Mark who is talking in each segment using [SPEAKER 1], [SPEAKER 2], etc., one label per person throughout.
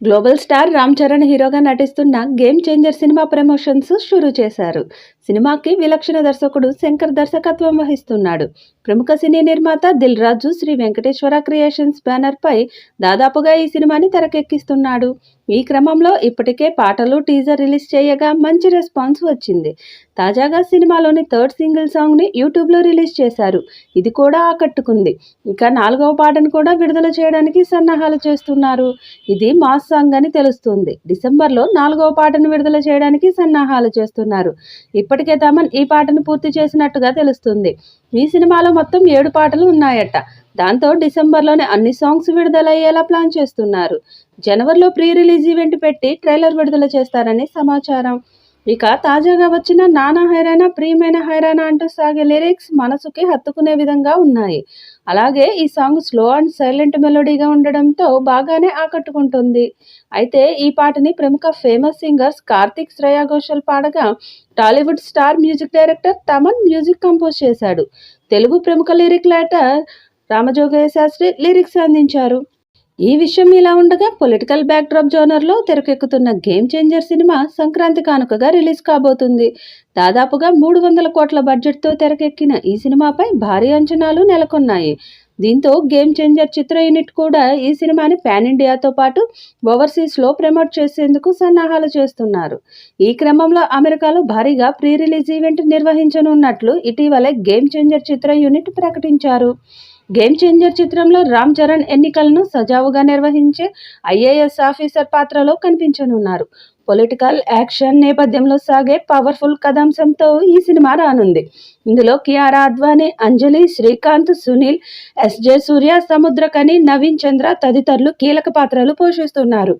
[SPEAKER 1] Global star Ram Charan హీరోగా నటిస్తున్న game changer cinema promotions షురూ చేశారు. సినిమాకి విలక్షణ దర్శకుడు శంకర్ దర్శకత్వం వహిస్తున్నాడు. ప్రముఖ సినీ నిర్మాత దిల్ రాజు శ్రీ వెంకటేశ్వర క్రియేషన్స్ బ్యానర్ పై దాదాపుగా ఈ సినిమాని తెరకెక్కిస్తున్నాడు. ఈ క్రమంలో ఇప్పటికే పాటలు టీజర్ రిలీజ్ చేయగా మంచి రెస్పాన్స్ వచ్చింది. తాజాగా సినిమాలోని థర్డ్ సింగిల్ సాంగ్ ని యూట్యూబ్ లో రిలీజ్ చేశారు. ఇది కూడా ఆకట్టుకుంది. ఇక 4వ పాటను కూడా విడుదల చేయడానికి సన్నాహాలు చేస్తున్నారు. ఇది మాస్ సాంగ్ అని తెలుస్తుంది. డిసెంబర్లో 4వ పాటను విడుదల చేయడానికి సన్నాహాలు చేస్తున్నారు. ఇప్పటికే తమన్ ఈ పాటను పూర్తి చేసినట్టుగా తెలుస్తుంది. ఈ సినిమాలో మొత్తం 7 పాటలు ఉన్నాయట. దాంతో డిసెంబర్లోనే అన్ని సాంగ్స్ విడుదలయ్యేలా ప్లాన్ చేస్తున్నారు. జనవరిలో ప్రీ రిలీజ్ ఈవెంట్ పెట్టి ట్రైలర్ విడుదల చేస్తారని సమాచారం. ఇక తాజాగా వచ్చిన నానా హైరానా ప్రియమైన హైరానా అంటూ సాగే లిరిక్స్ మనసుకి హత్తుకునే విధంగా ఉన్నాయి. అలాగే ఈ సాంగ్ స్లో అండ్ సైలెంట్ మెలోడీగా ఉండడంతో బాగానే ఆకట్టుకుంటుంది. అయితే ఈ పాటని ప్రముఖ ఫేమస్ సింగర్స్ కార్తిక్, శ్రేయా ఘోషల్ పాడగా Tollywood star music director Thaman music compose చేశాడు. తెలుగు ప్రముఖ lyric writer Ramajogayya Sastry lyrics అందించారు. ఈ విషయం ఇలా ఉండగా పొలిటికల్ బ్యాక్డ్రాప్ జోనర్లో తెరకెక్కుతున్న గేమ్ చేంజర్ సినిమా సంక్రాంతి కానుకగా రిలీజ్ కాబోతుంది. దాదాపుగా 300 కోట్ల బడ్జెట్తో తెరకెక్కిన ఈ సినిమాపై భారీ అంచనాలు నెలకొన్నాయి. దీంతో గేమ్ చేంజర్ చిత్ర యూనిట్ కూడా ఈ సినిమాని పాన్ ఇండియాతో పాటు ఓవర్సీస్లో ప్రమోట్ చేసేందుకు సన్నాహాలు చేస్తున్నారు. ఈ క్రమంలో అమెరికాలో భారీగా ప్రీ రిలీజ్ ఈవెంట్ నిర్వహించనున్నట్లు ఇటీవలే గేమ్ చేంజర్ చిత్ర యూనిట్ ప్రకటించారు. గేమ్ చేంజర్ చిత్రంలో రామ్ చరణ్ ఎన్నికలను సజావుగా నిర్వహించే ఐఏఎస్ ఆఫీసర్ పాత్రలో కనిపించనున్నారు. పొలిటికల్ యాక్షన్ నేపథ్యంలో సాగే పవర్ఫుల్ కథాంశంతో ఈ సినిమా రానుంది. ఇందులో కియారా అద్వానీ, అంజలి, శ్రీకాంత్, సునీల్, ఎస్జే సూర్య, సముద్రకని, నవీన్ చంద్ర తదితరులు కీలక పాత్రలు పోషిస్తున్నారు.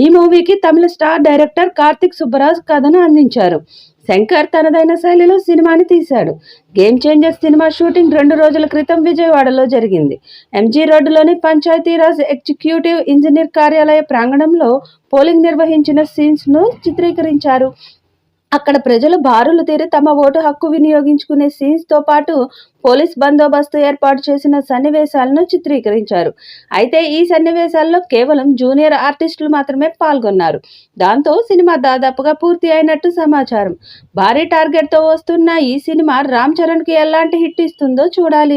[SPEAKER 1] ఈ మూవీకి తమిళ స్టార్ డైరెక్టర్ కార్తిక్ సుబ్బరాజ్ కథను అందించారు. శంకర్ తనదైన శైలిలో సినిమాని తీశాడు. గేమ్ చేంజర్ సినిమా షూటింగ్ 2 రోజుల క్రితం విజయవాడలో జరిగింది. ఎంజీ రోడ్డులోని పంచాయతీరాజ్ ఎగ్జిక్యూటివ్ ఇంజనీర్ కార్యాలయ ప్రాంగణంలో పోలింగ్ నిర్వహించిన సీన్స్ ను చిత్రీకరించారు. అక్కడ ప్రజలు బారులు తీరి తమ ఓటు హక్కు వినియోగించుకునే సీన్స్ తో పాటు పోలీస్ బందోబస్తు ఏర్పాటు చేసిన సన్నివేశాలను చిత్రీకరించారు. అయితే ఈ సన్నివేశాల్లో కేవలం జూనియర్ ఆర్టిస్టులు మాత్రమే పాల్గొన్నారు. దాంతో సినిమా దాదాపుగా పూర్తి అయినట్టు సమాచారం. భారీ టార్గెట్తో వస్తున్న ఈ సినిమా రామ్ చరణ్కి ఎలాంటి హిట్ ఇస్తుందో చూడాలి.